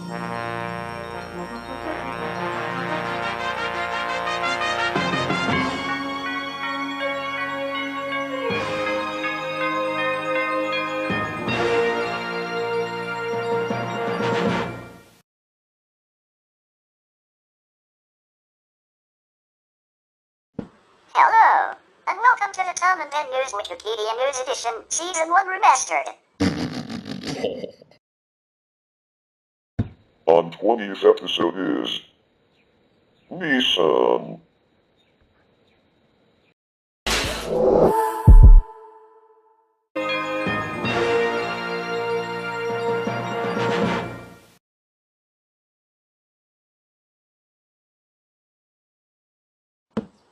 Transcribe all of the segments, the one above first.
Hello, and welcome to the TaBNWNE Wikipedia News Edition, Season 1 Remastered. On 20th episode is Nissan.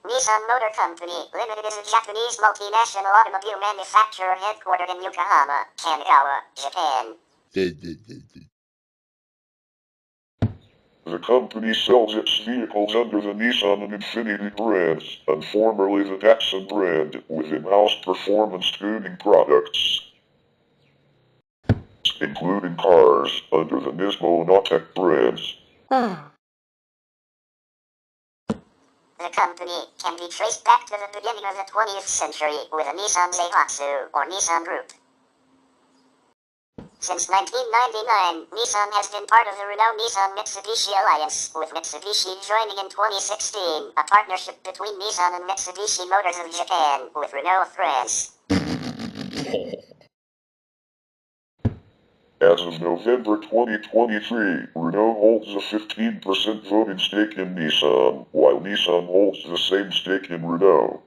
Nissan Motor Company Limited is a Japanese multinational automobile manufacturer headquartered in Yokohama, Kanagawa, Japan. The company sells its vehicles under the Nissan and Infiniti brands, and formerly the Datsun brand, with in-house performance tuning products, including cars under the Nismo and Autech brands. The company can be traced back to the beginning of the 20th century with a Nissan Zaihatsu, or Nissan Group. Since 1999, Nissan has been part of the Renault-Nissan-Mitsubishi alliance, with Mitsubishi joining in 2016, a partnership between Nissan and Mitsubishi Motors of Japan, with Renault France. As of November 2023, Renault holds a 15% voting stake in Nissan, while Nissan holds the same stake in Renault.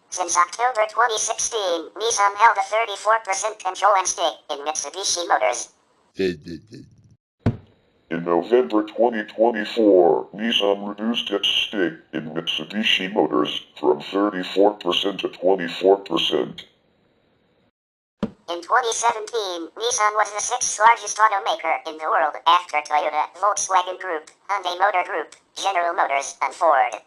Since October 2016, Nissan held a 34% control and stake in Mitsubishi Motors. In November 2024, Nissan reduced its stake in Mitsubishi Motors from 34% to 24%. In 2017, Nissan was the 6th largest automaker in the world after Toyota, Volkswagen Group, Hyundai Motor Group, General Motors, and Ford.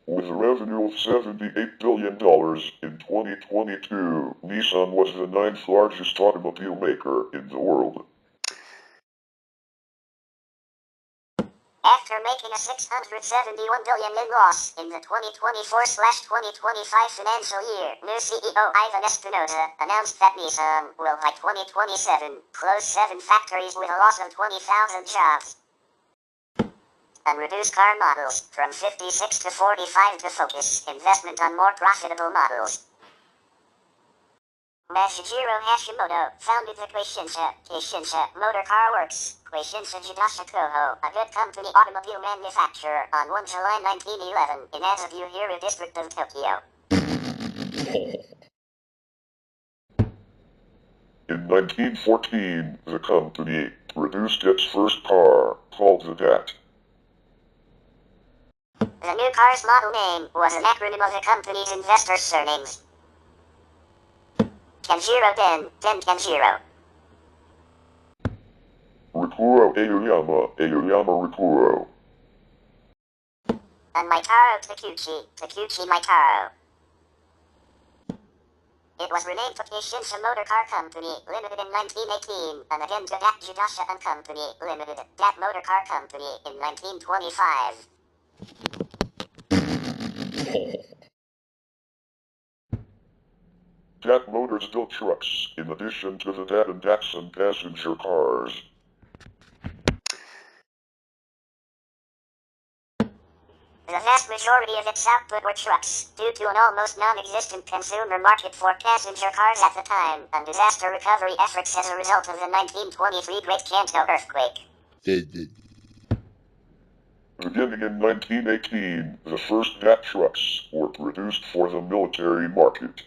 With a revenue of $78 billion in 2022, Nissan was the 9th largest automobile maker in the world. After making a $671 billion in loss in the 2024/2025 financial year, new CEO Ivan Espinosa announced that Nissan will by 2027 close 7 factories with a loss of 20,000 jobs and reduce car models from 56 to 45 to focus investment on more profitable models. Masahiro Hashimoto founded the Keishinsha Motor Car Works, Keishinsha Jidasha Koho, a good company automobile manufacturer, on 1 July 1911 in Asabuhira district of Tokyo. In 1914, the company produced its first car, called the DAT. The new car's model name was an acronym of the company's investors' surnames. Kenjiro Den Kenjiro. Rikuro Aoyama Rikuro. And Maitaro Takeuchi Maitaro. It was renamed to Keishinsha Motor Car Company Limited in 1918, and again to DAT Jidasha and Company Limited, DAT Motor Car Company in 1925. DAT Motors built trucks, in addition to the DAT and Datsun passenger cars. The vast majority of its output were trucks, due to an almost non-existent consumer market for passenger cars at the time, and disaster recovery efforts as a result of the 1923 Great Kanto earthquake. Beginning in 1918, the first DAT trucks were produced for the military market.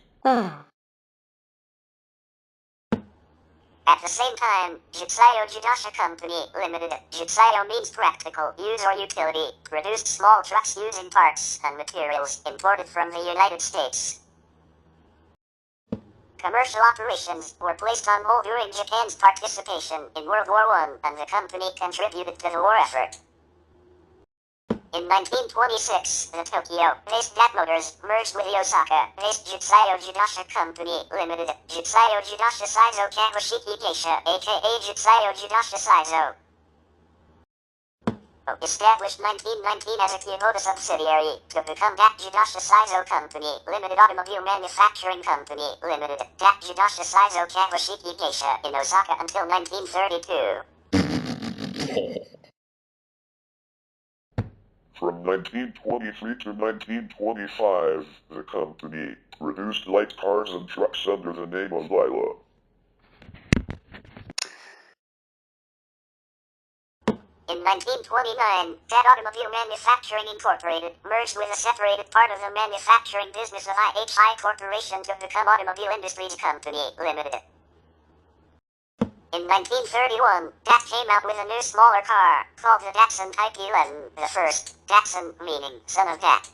At the same time, Jitsuyo Jidasha Company Limited, Jitsuyo means practical use or utility, produced small trucks using parts and materials imported from the United States. Commercial operations were placed on hold during Japan's participation in World War I, and the company contributed to the war effort. In 1926, the Tokyo-based DAT Motors merged with the Osaka-based Jutsuyo Jidasha Company Limited, Jutsuyo Jidasha Saizo Kawashiki Geisha, aka Jutsuyo Jidasha Saizo. Established 1919 as a Kyoto subsidiary to become DAT Jidasha Saizo Company Limited Automobile Manufacturing Company Limited, DAT Jidasha Saizo Kawashiki Geisha in Osaka until 1932. From 1923 to 1925, the company produced light cars and trucks under the name of Lila. In 1929, DAT Automobile Manufacturing Incorporated merged with a separated part of the manufacturing business of IHI Corporation to become Automobile Industries Company Limited. In 1931, DAT came out with a new smaller car, called the Datsun Type 11, the first, Datsun meaning son of DAT.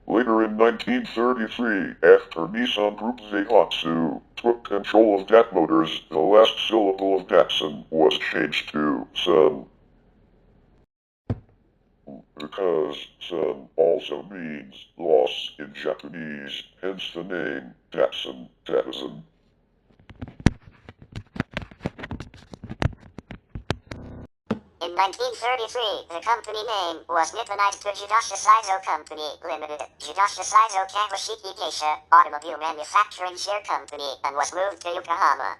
Later in 1933, after Nissan Group Daihatsu took control of DAT Motors, the last syllable of Datsun was changed to Sun. Because Sun also means loss in Japanese, hence the name Datsun. In 1933, the company name was Nipponized to Jidasha Saizo Company Limited, Jidasha Saizo Kawashiki Geisha, Automobile Manufacturing Share Company, and was moved to Yokohama.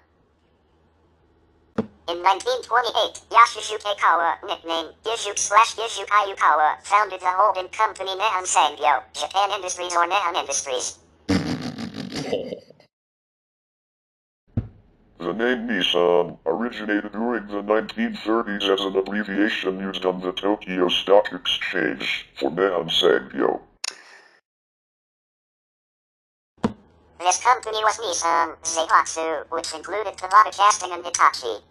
In 1928, Yashishuke Kawa, nicknamed Gijuk/Gijuk Ayukawa, founded the holding company Nihon Sangyo, Japan Industries or Nihon Industries. The name Nissan originated during the 1930s as an abbreviation used on the Tokyo Stock Exchange for Nihon Sangyo. This company was Nissan Zaihatsu, which included Tabata Casting and Hitachi.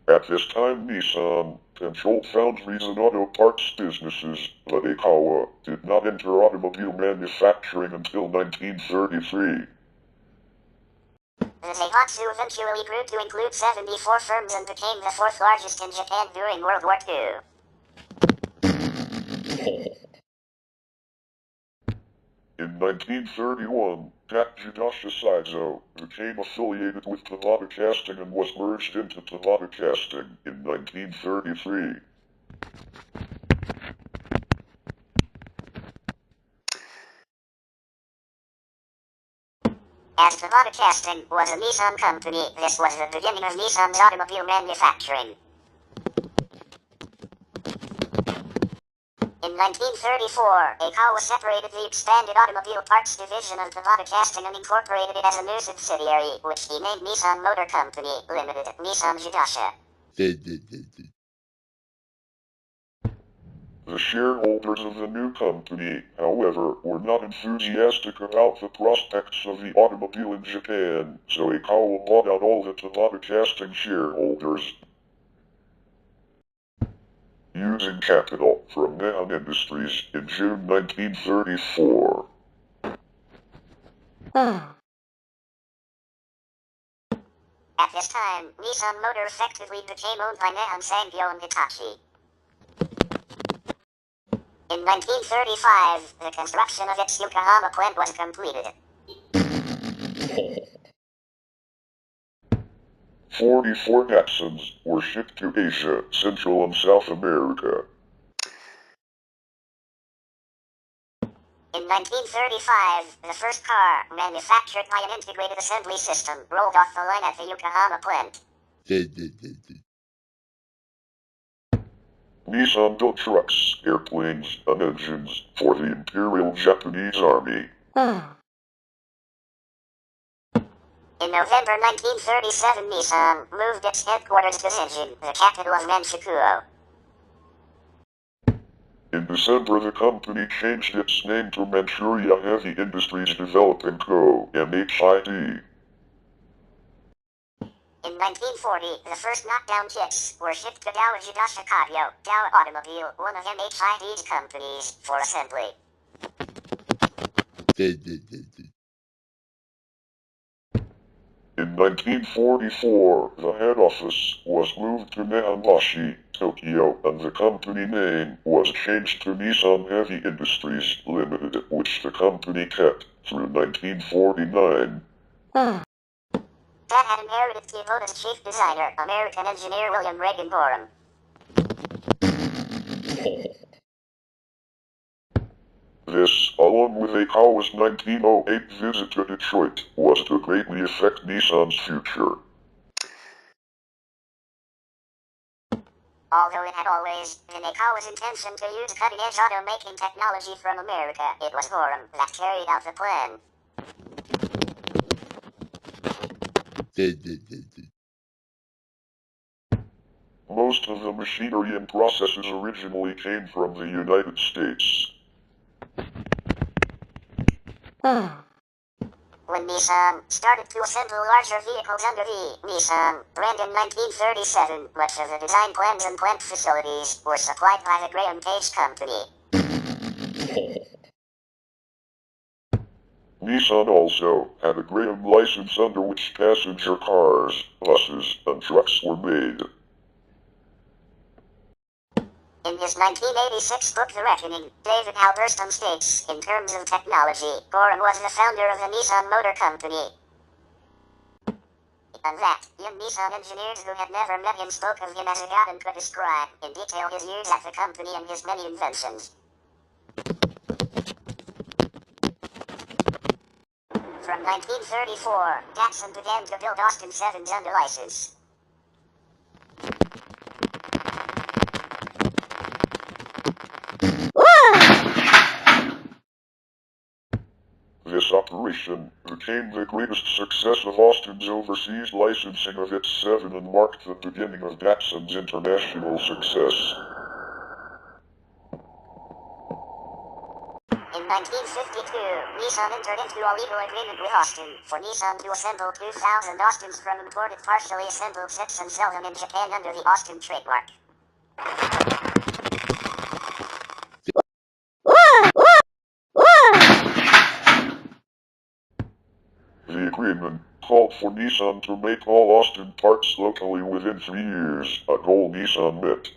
At this time, Nissan controlled foundries and auto parts businesses, but Aikawa did not enter automobile manufacturing until 1933. The Zaihatsu eventually grew to include 74 firms and became the fourth largest in Japan during World War II. In 1931, DAT Jidasha Saizo became affiliated with Tabata Casting and was merged into Tabata Casting in 1933. As Tabata Casting was a Nissan company, this was the beginning of Nissan's automobile manufacturing. In 1934, Aikawa separated the expanded automobile parts division of Tabata Casting and incorporated it as a new subsidiary, which he named Nissan Motor Company Limited, Nissan Jidasha. The shareholders of the new company, however, were not enthusiastic about the prospects of the automobile in Japan, so Aikawa bought out all the Tabata Casting shareholders. Using capital from Nihon Industries in June 1934. At this time, Nissan Motor effectively became owned by Nihon Sangyo and Hitachi. In 1935, the construction of its Yokohama plant was completed. 44 Datsuns were shipped to Asia, Central and South America. In 1935, the first car, manufactured by an integrated assembly system, rolled off the line at the Yokohama plant. Nissan built trucks, airplanes, and engines for the Imperial Japanese Army. In November 1937, Nissan moved its headquarters to Zenjin, the capital of Manchukuo. In December, the company changed its name to Manchuria Heavy Industries Developing Co., MHID. In 1940, the first knockdown kits were shipped to Dowa Jidasha Kagyo, Dowa Automobile, one of MHID's companies, for assembly. In 1944, the head office was moved to Nihonbashi, Tokyo, and the company name was changed to Nissan Heavy Industries Limited, which the company kept through 1949. That had inherited Toyota's chief designer, American engineer William Reagan Gorham. This, along with Aikawa's 1908 visit to Detroit, was to greatly affect Nissan's future. Although it had always been Aikawa's intention to use cutting-edge automaking technology from America, it was Gorham that carried out the plan. Most of the machinery and processes originally came from the United States. When Nissan started to assemble larger vehicles under the Nissan brand in 1937, much of the design plans and plant facilities were supplied by the Graham Page Company. Nissan also had a Graham license under which passenger cars, buses, and trucks were made. In his 1986 book The Reckoning, David Halberstam states, in terms of technology, Gorham was the founder of the Nissan Motor Company. And that, young Nissan engineers who had never met him spoke of him as a god and could describe, in detail, his years at the company and his many inventions. From 1934, Datsun began to build Austin 7s under license. This operation became the greatest success of Austin's overseas licensing of its 7 and marked the beginning of Datsun's international success. In 1952, Nissan entered into a legal agreement with Austin for Nissan to assemble 2,000 Austins from imported partially assembled sets and sell them in Japan under the Austin trademark. The agreement called for Nissan to make all Austin parts locally within 3 years, a goal Nissan met.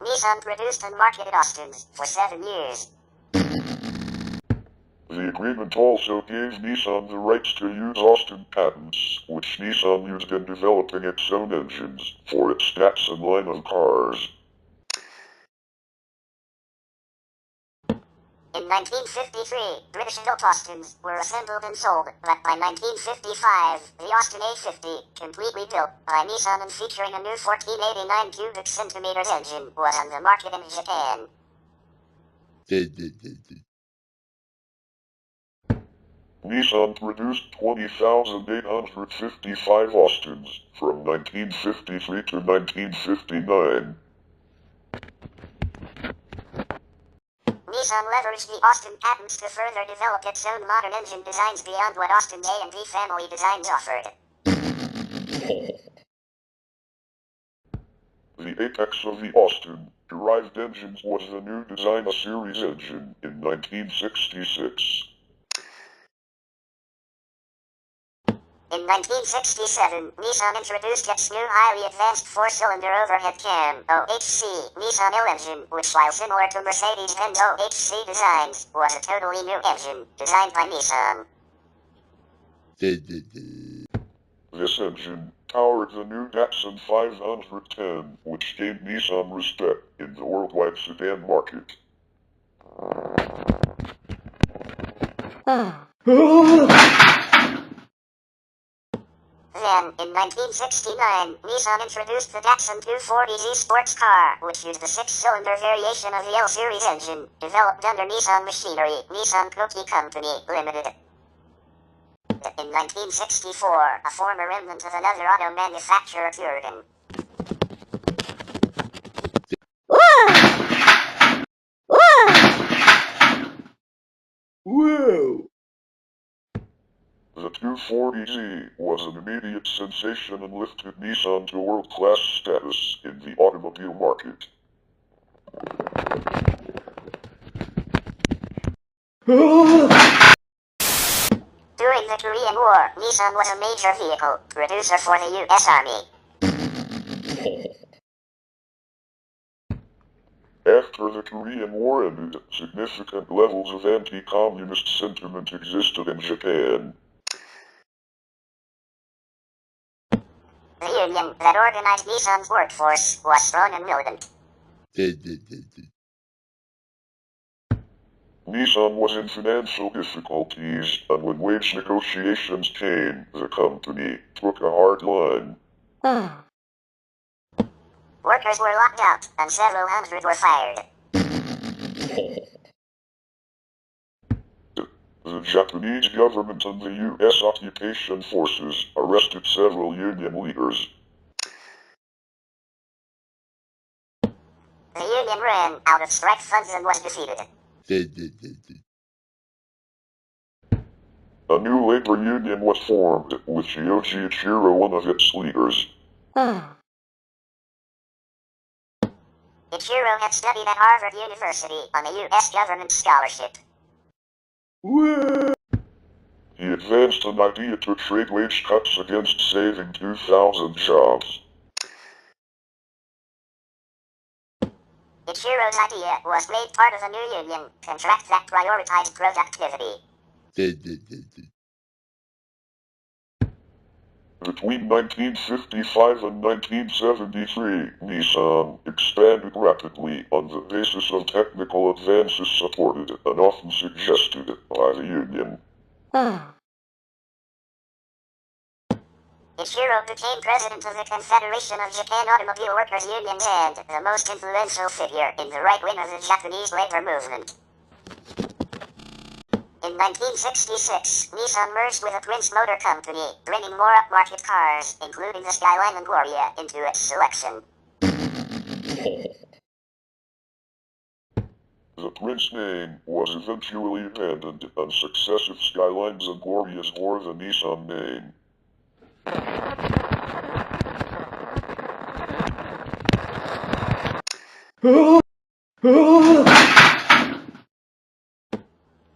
Nissan produced and marketed Austins for 7 years. The agreement also gave Nissan the rights to use Austin patents, which Nissan used in developing its own engines for its Datsun line of cars. In 1953, British-built Austins were assembled and sold, but by 1955, the Austin A50, completely built by Nissan and featuring a new 1489 cubic centimeters engine, was on the market in Japan. Nissan produced 20,855 Austins from 1953 to 1959. Nissan leveraged the Austin patents to further develop its own modern engine designs beyond what Austin's A and B family designs offered. The apex of the Austin-derived engines was the new Design Series engine in 1966. In 1967, Nissan introduced its new highly advanced 4-cylinder overhead cam, OHC, Nissan L engine, which while similar to Mercedes-Benz OHC designs, was a totally new engine, designed by Nissan. This engine powered the new Datsun 510, which gained Nissan respect in the worldwide sedan market. Then, in 1969, Nissan introduced the Datsun 240Z sports car, which used the 6-cylinder variation of the L-Series engine, developed under Nissan Machinery, Nissan Cookie Company, Limited. In 1964, a former remnant of another auto manufacturer toured him. Whoa! The 240Z was an immediate sensation and lifted Nissan to world-class status in the automobile market. During the Korean War, Nissan was a major vehicle producer for the U.S. Army. After the Korean War ended, significant levels of anti-communist sentiment existed in Japan. The union that organized Nissan's workforce was strong and militant. Nissan was in financial difficulties, and when wage negotiations came, the company took a hard line. Workers were locked up, and several hundred were fired. The Japanese government and the U.S. occupation forces arrested several union leaders. The union ran out of strike funds and was defeated. A new labor union was formed, with Yoji Ichiro one of its leaders. Ichiro had studied at Harvard University on a U.S. government scholarship. He advanced an idea to trade wage cuts against saving 2,000 jobs. Ichiro's idea was made part of a new union contract that prioritized productivity. Between 1955 and 1973, Nissan expanded rapidly on the basis of technical advances supported and often suggested by the union. Ichiro became president of the Confederation of Japan Automobile Workers Unions and the most influential figure in the right wing of the Japanese labor movement. In 1966, Nissan merged with a Prince Motor Company, bringing more upmarket cars, including the Skyline and Gloria, into its selection. The Prince name was eventually abandoned, and successive Skylines and Glorias bore the Nissan name.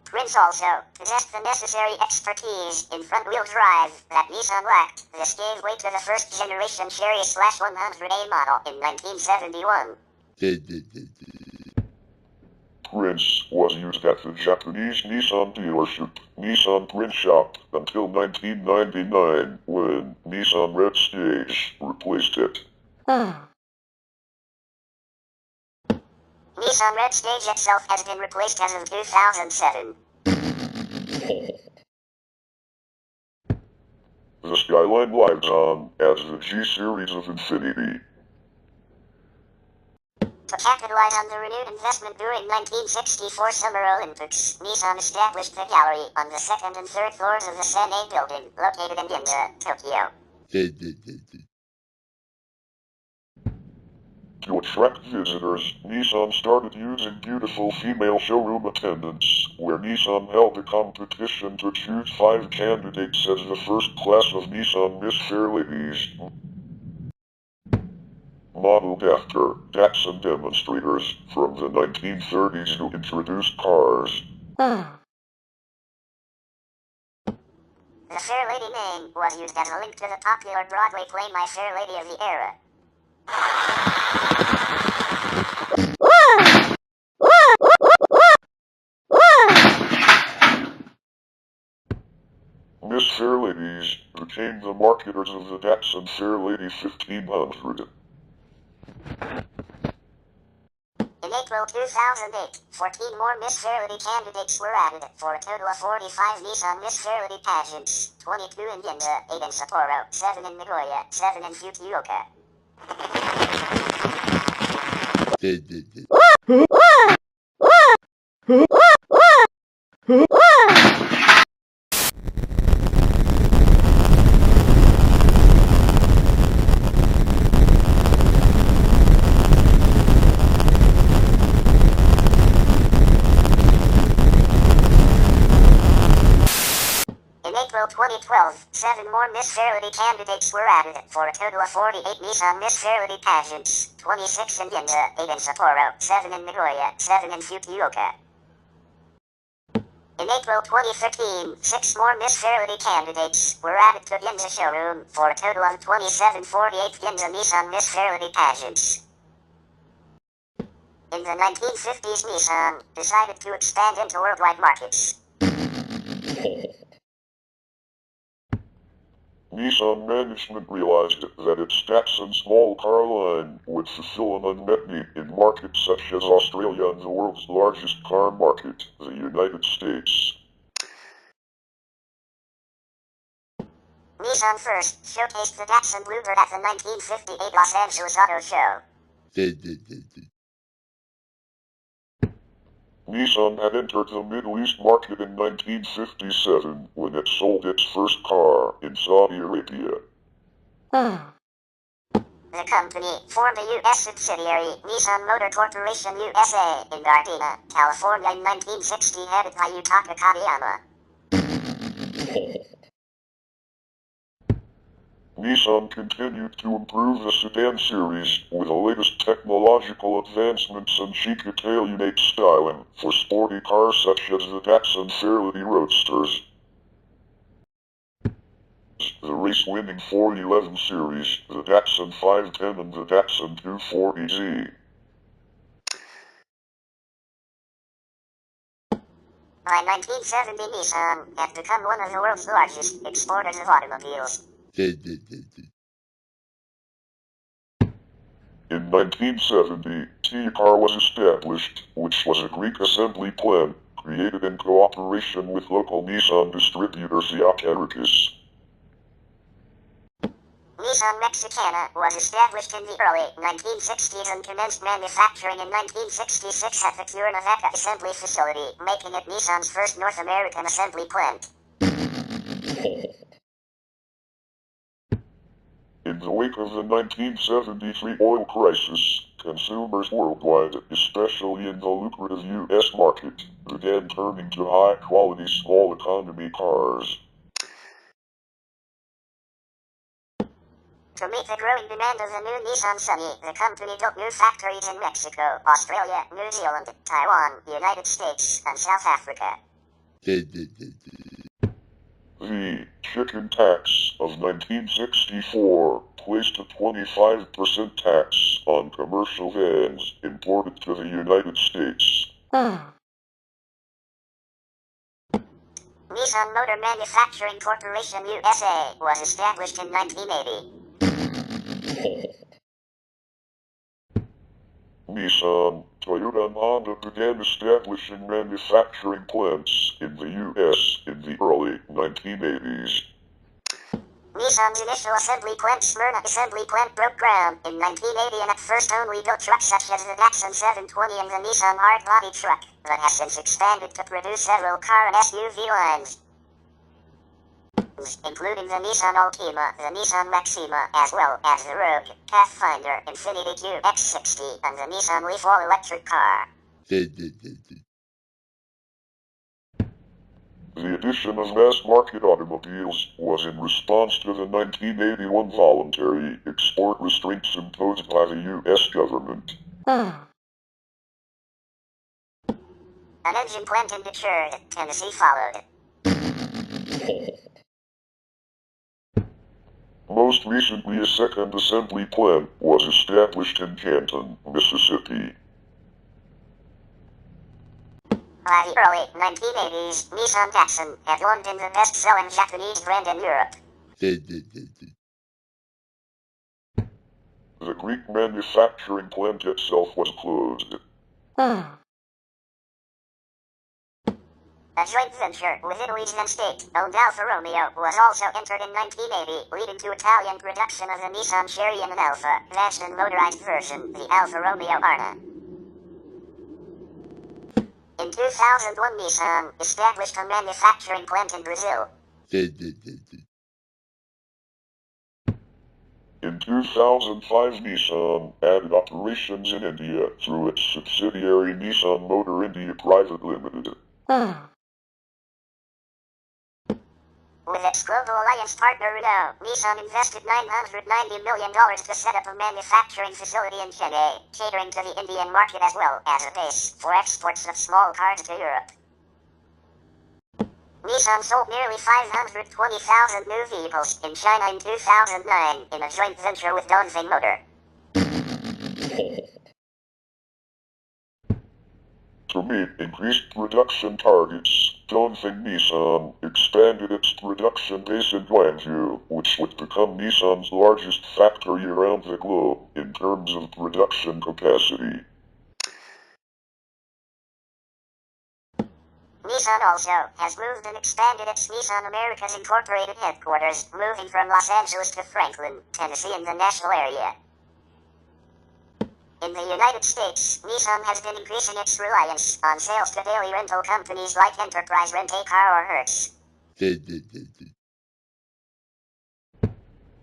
Prince also possessed the necessary expertise in front-wheel drive that Nissan lacked. This gave way to the first-generation Cherry/100A model in 1971. Prince was used at the Japanese Nissan dealership, Nissan Prince Shop, until 1999, when Nissan Red Stage replaced it. Nissan Red Stage itself has been replaced as of 2007. The Skyline lives on as the G-Series of Infinity. To capitalize on the renewed investment during 1964 Summer Olympics, Nissan established the gallery on the second and third floors of the Sen-A building, located in Ginza, Tokyo. To attract visitors, Nissan started using beautiful female showroom attendants, where Nissan held a competition to choose 5 candidates as the first class of Nissan Miss Fair Ladies. Modeled after Datsun demonstrators from the 1930s who introduced cars. The Fair Lady name was used as a link to the popular Broadway play My Fair Lady of the Era. Miss Fair Ladies became the marketers of the Datsun Fair Lady 1500. In April 2008, 14 more Miss Fair Lady candidates were added, for a total of 45 Nissan Miss Fair Lady pageants, 22 in Ginza, 8 in Sapporo, 7 in Nagoya, 7 in Fukuoka. In April 2012, 7 more Miss Fair Lady candidates were added, for a total of 48 Nissan Miss Fair Lady pageants, 26 in Ginza, 8 in Sapporo, 7 in Nagoya, 7 in Fukuoka. In April 2015, 6 more Miss Fairlady candidates were added to Ginza showroom for a total of 2748 Ginza Nissan Miss Fairlady pageants. In the 1950s, Nissan decided to expand into worldwide markets. Nissan management realized that its Datsun small car line would fulfill an unmet need in markets such as Australia and the world's largest car market, the United States. Nissan first showcased the Datsun Bluebird at the 1958 Los Angeles Auto Show. Nissan had entered the Middle East market in 1957 when it sold its first car in Saudi Arabia. The company formed a U.S. subsidiary, Nissan Motor Corporation USA, in Gardena, California in 1960, headed by Yutaka Kadayama. Nissan continued to improve the sedan series with the latest technological advancements and chic Italianate styling for sporty cars such as the Datsun Fairlady Roadsters, the race-winning 411 series, the Datsun 510 and the Datsun 240Z. By 1970, Nissan had become one of the world's largest exporters of automobiles. In 1970, T-Car was established, which was a Greek assembly plant created in cooperation with local Nissan distributor Fiat Ericus. Nissan Mexicana was established in the early 1960s and commenced manufacturing in 1966 at the Cuernavaca assembly facility, making it Nissan's first North American assembly plant. In the wake of the 1973 oil crisis, consumers worldwide, especially in the lucrative U.S. market, began turning to high-quality small economy cars. To meet the growing demand of the new Nissan Sunny, the company built new factories in Mexico, Australia, New Zealand, Taiwan, United States, and South Africa. The chicken tax of 1964 placed a 25% tax on commercial vans imported to the United States. Nissan Motor Manufacturing Corporation USA was established in 1980. Nissan, Toyota and Honda began establishing manufacturing plants in the U.S. in the early 1980s. Nissan's initial assembly plant, Smyrna Assembly Plant, broke ground in 1980 and at first only built trucks such as the Datsun 720 and the Nissan hard-body truck, but has since expanded to produce several car and SUV lines, including the Nissan Altima, the Nissan Maxima, as well as the Rogue, Pathfinder, Infiniti QX60, and the Nissan Leaf all-electric car. The addition of mass-market automobiles was in response to the 1981 voluntary export restraints imposed by the U.S. government. An engine plant in Detroit, Tennessee followed. Most recently, a second assembly plant was established in Canton, Mississippi. By the early 1980s, Nissan Datsun had long been the best-selling Japanese brand in Europe. The Greek manufacturing plant itself was closed. A joint venture with Italy's state-owned Alfa Romeo was also entered in 1980, leading to Italian production of the Nissan Cherry and an Alfa, advanced and motorized version, the Alfa Romeo Arna. In 2001, Nissan established a manufacturing plant in Brazil. In 2005, Nissan added operations in India through its subsidiary Nissan Motor India Private Limited. With its global alliance partner Renault, Nissan invested $990 million to set up a manufacturing facility in Chennai, catering to the Indian market as well as a base for exports of small cars to Europe. Nissan sold nearly 520,000 new vehicles in China in 2009 in a joint venture with Dongfeng Motor. To meet increased production targets, Dongfeng Nissan expanded its production base in Guangzhou, which would become Nissan's largest factory around the globe in terms of production capacity. Nissan also has moved and expanded its Nissan Americas Incorporated headquarters, moving from Los Angeles to Franklin, Tennessee in the Nashville area. In the United States, Nissan has been increasing its reliance on sales to daily rental companies like Enterprise Rent-A-Car or Hertz.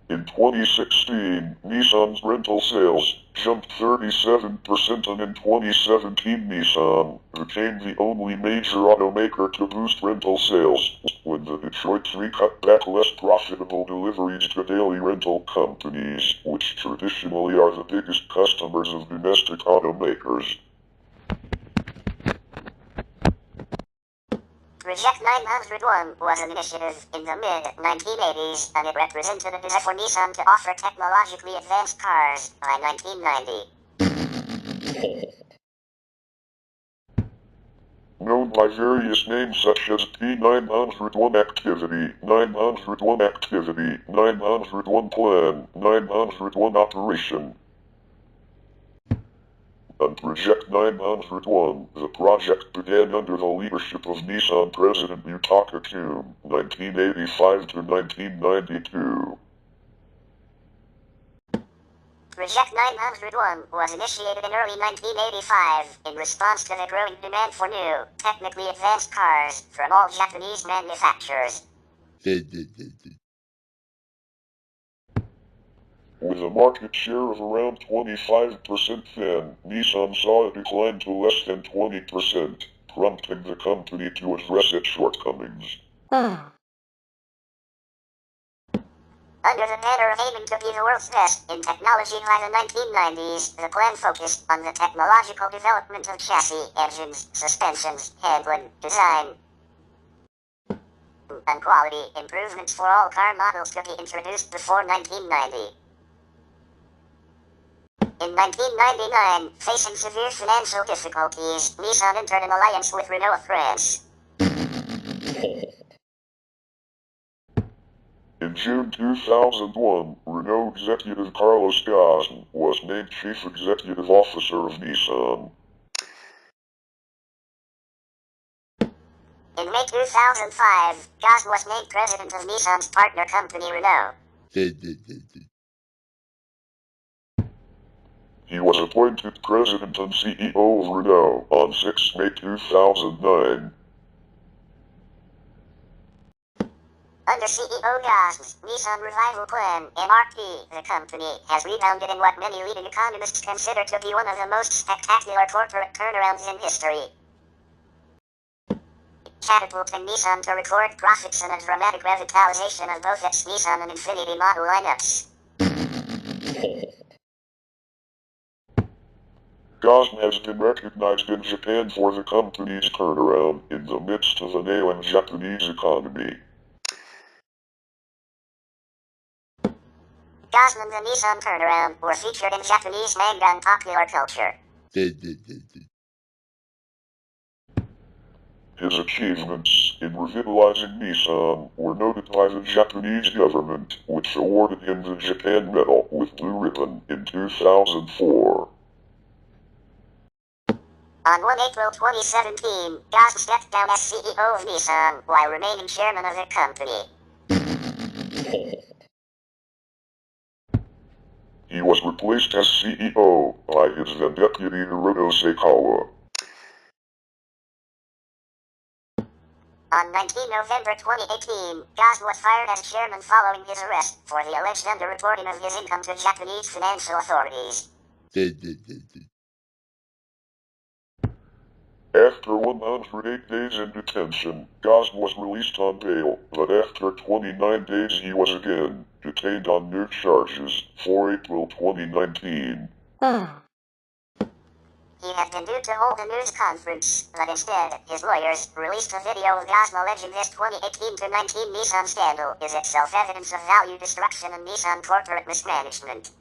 In 2016, Nissan's rental sales jumped 37%, and in 2017 Nissan became the only major automaker to boost rental sales when the Detroit 3 cut back less profitable deliveries to daily rental companies, which traditionally are the biggest customers of domestic automakers. Project 901 was an initiative in the mid-1980s, and it represented a desire for Nissan to offer technologically advanced cars by 1990. Known by various names such as P901 Activity, 901 Activity, 901 Plan, 901 Operation, and Project 901, the project began under the leadership of Nissan President Yutaka Kume, 1985 to 1992. Project 901 was initiated in early 1985 in response to the growing demand for new, technically advanced cars from all Japanese manufacturers. With a market share of around 25% then, Nissan saw a decline to less than 20%, prompting the company to address its shortcomings. Under the banner of aiming to be the world's best in technology by the 1990s, the plan focused on the technological development of chassis, engines, suspensions, handling, design, and quality improvements for all car models to be introduced before 1990. In 1999, facing severe financial difficulties, Nissan entered an alliance with Renault of France. In June 2001, Renault executive Carlos Ghosn was named Chief Executive Officer of Nissan. In May 2005, Ghosn was named president of Nissan's partner company Renault. He was appointed president and CEO of Renault on 6 May 2009. Under CEO Ghosn's Nissan Revival Plan, MRP, the company has rebounded in what many leading economists consider to be one of the most spectacular corporate turnarounds in history, catapulting Nissan to record profits and a dramatic revitalization of both its Nissan and Infiniti model lineups. Ghosn has been recognized in Japan for the company's turnaround in the midst of an ailing Japanese economy. Ghosn and the Nissan turnaround were featured in Japanese manga and popular culture. His achievements in revitalizing Nissan were noted by the Japanese government, which awarded him the Japan Medal with Blue Ribbon in 2004. On 1 April 2017, Ghosn stepped down as CEO of Nissan while remaining chairman of the company. He was replaced as CEO by his then deputy Hiroto Seikawa. On 19 November 2018, Ghosn was fired as chairman following his arrest for the alleged underreporting of his income to Japanese financial authorities. After 108 days in detention, Ghosn was released on bail, but after 29 days he was again detained on new charges for April 2019. He had been due to hold a news conference, but instead, his lawyers released a video of Gosma alleging this 2018-19 Nissan scandal is itself evidence of value destruction and Nissan corporate mismanagement.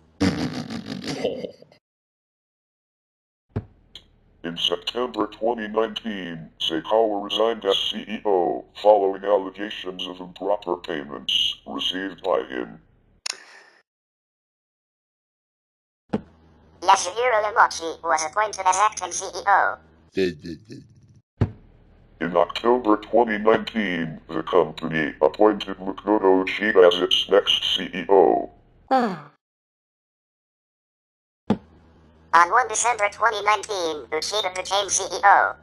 In September 2019, Seikawa resigned as CEO, following allegations of improper payments received by him. Yasuhiro Yamachi was appointed as acting CEO. In October 2019, the company appointed Makoto Uchida as its next CEO. On 1 December 2019, Uchida became CEO.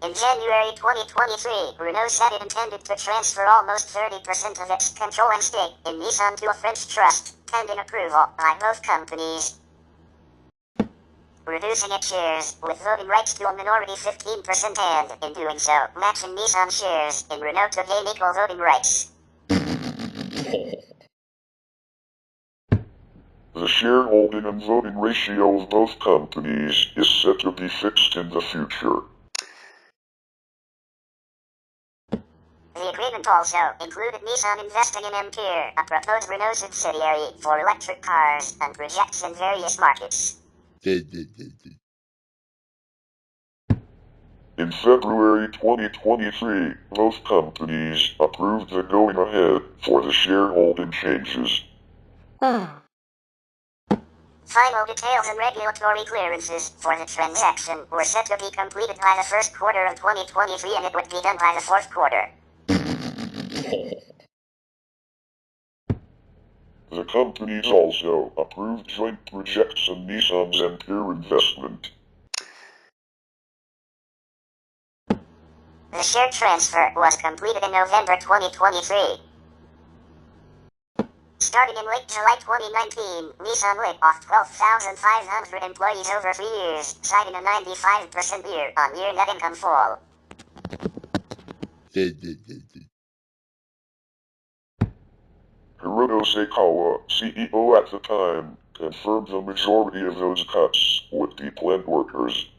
In January 2023, Renault said it intended to transfer almost 30% of its control and stake in Nissan to a French trust, pending approval by both companies, reducing its shares with voting rights to a minority 15% and, in doing so, matching Nissan shares in Renault to gain equal voting rights. The shareholding and voting ratio of both companies is set to be fixed in the future. The agreement also included Nissan investing in Ampere, a proposed Renault subsidiary for electric cars and projects in various markets. In February 2023, both companies approved the going ahead for the shareholding changes. Final details and regulatory clearances for the transaction were set to be completed by the first quarter of 2023 and it would be done by the fourth quarter. The companies also approved joint projects and Nissan's Ampere investment. The share transfer was completed in November 2023. Starting in late July 2019, Nissan laid off 12,500 employees over 3 years, citing a 95% year-on-year net income fall. Hiroto Seikawa, CEO at the time, confirmed the majority of those cuts would be plant workers.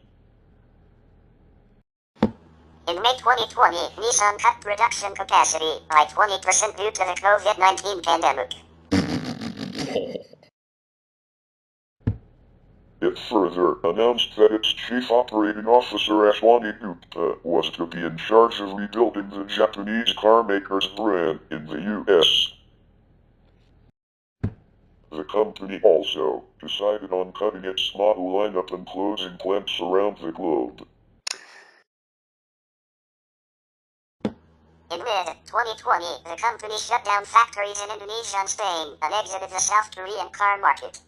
In May 2020, Nissan cut production capacity by 20% due to the COVID-19 pandemic. It further announced that its chief operating officer Ashwani Gupta was to be in charge of rebuilding the Japanese carmaker's brand in the US. The company also decided on cutting its model lineup and closing plants around the globe. In mid-2020, the company shut down factories in Indonesia and Spain and exited the South Korean car market.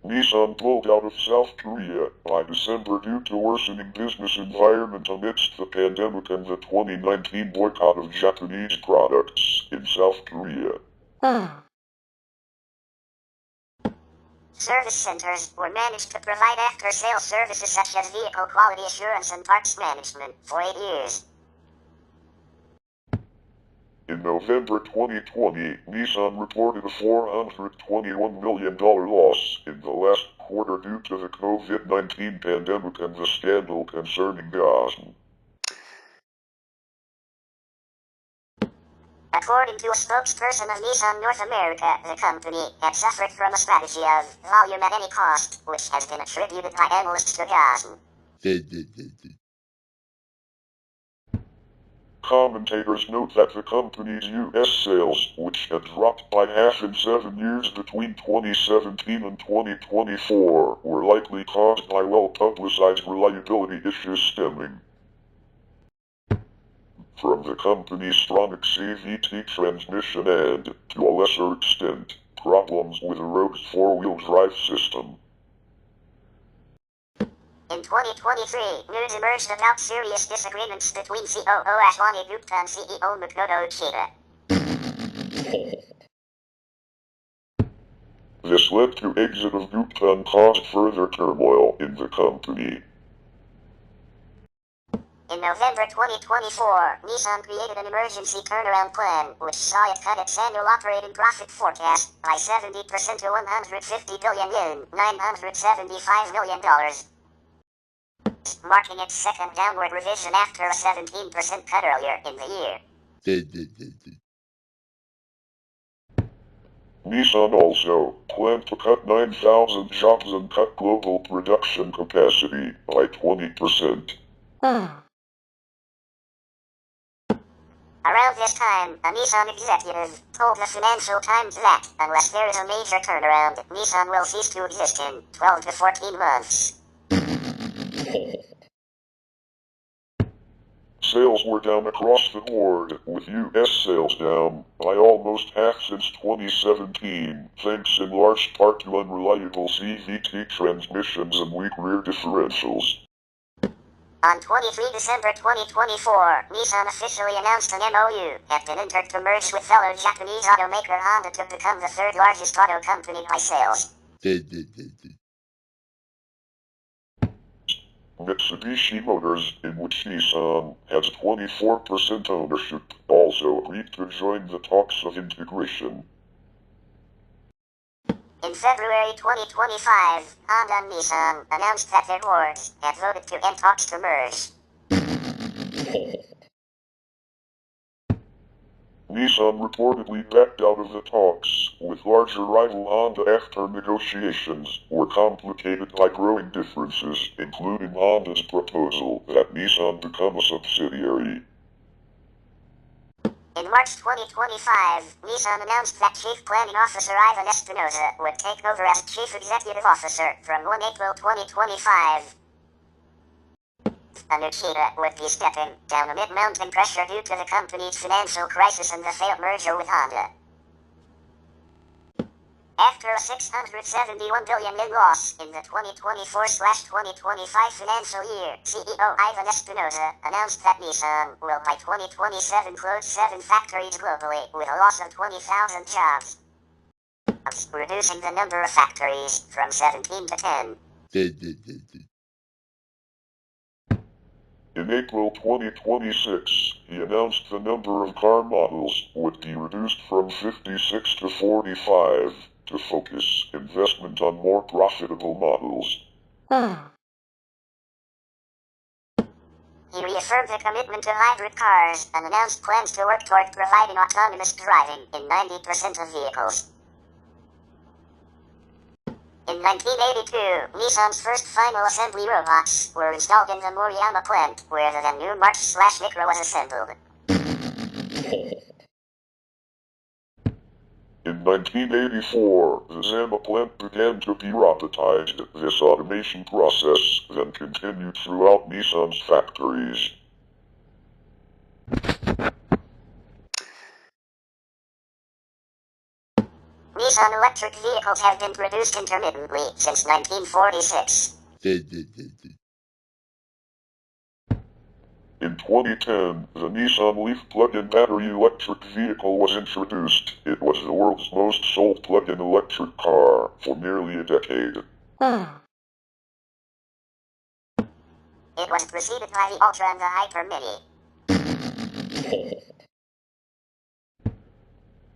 Nissan pulled out of South Korea by December due to worsening business environment amidst the pandemic and the 2019 boycott of Japanese products in South Korea. Service centers were managed to provide after-sales services such as vehicle quality assurance and parts management for 8 years. In November 2020, Nissan reported a $421 million loss in the last quarter due to the COVID-19 pandemic and the scandal concerning GMMOSM. According to a spokesperson of Nissan North America, the company had suffered from a strategy of volume at any cost, which has been attributed by analysts to GMMOSM. Commentators note that the company's U.S. sales, which had dropped by half in 7 years between 2017 and 2024, were likely caused by well-publicized reliability issues stemming from the company's Stronach CVT transmission and, to a lesser extent, problems with a rogue four-wheel drive system. In 2023, news emerged about serious disagreements between COO Ashwani Gupta and CEO Makoto Uchida. This led to exit of Gupta and caused further turmoil in the company. In November 2024, Nissan created an emergency turnaround plan, which saw it cut its annual operating profit forecast by 70% to 150 billion yen, $975 million, marking its second downward revision after a 17% cut earlier in the year. Nissan also planned to cut 9,000 jobs and cut global production capacity by 20%. Around this time, a Nissan executive told the Financial Times that, unless there is a major turnaround, Nissan will cease to exist in 12 to 14 months. Sales were down across the board, with U.S. sales down by almost half since 2017, thanks in large part to unreliable CVT transmissions and weak rear differentials. On 23 December 2024, Nissan officially announced an MOU had been entered to merge with fellow Japanese automaker Honda to become the third largest auto company by sales. Mitsubishi Motors, in which Nissan has 24% ownership, also agreed to join the talks of integration. In February 2025, Honda and Nissan announced that their boards had voted to end talks to merge. Nissan reportedly backed out of the talks, with larger rival Honda after negotiations were complicated by growing differences, including Honda's proposal that Nissan become a subsidiary. In March 2025, Nissan announced that Chief Planning Officer Ivan Espinosa would take over as Chief Executive Officer from 1 April 2025. Anuchita would be stepping down amid mounting pressure due to the company's financial crisis and the failed merger with Honda. After a 671 billion yen loss in the 2024/2025 financial year, CEO Ivan Espinosa announced that Nissan will by 2027 close 7 factories globally with a loss of 20,000 jobs, reducing the number of factories from 17 to 10. In April 2026, he announced the number of car models would be reduced from 56 to 45 to focus investment on more profitable models. He reaffirmed the commitment to hybrid cars and announced plans to work toward providing autonomous driving in 90% of vehicles. In 1982, Nissan's first final assembly robots were installed in the Moriyama plant, where the then new March/Micra was assembled. In 1984, the Zama plant began to be robotized. This automation process then continued throughout Nissan's factories. Nissan electric vehicles have been produced intermittently since 1946. In 2010, the Nissan Leaf plug-in battery electric vehicle was introduced. It was the world's most sold plug-in electric car for nearly a decade. It was preceded by the Ultra and the Hyper Mini.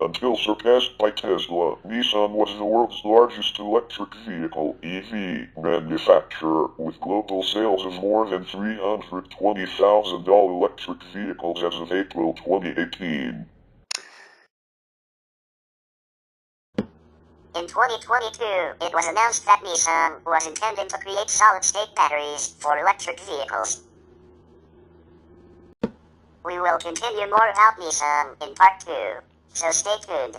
Until surpassed by Tesla, Nissan was the world's largest electric vehicle (EV) manufacturer, with global sales of more than 320,000 all-electric vehicles as of April 2018. In 2022, it was announced that Nissan was intending to create solid-state batteries for electric vehicles. We will continue more about Nissan in part 2, so stay tuned.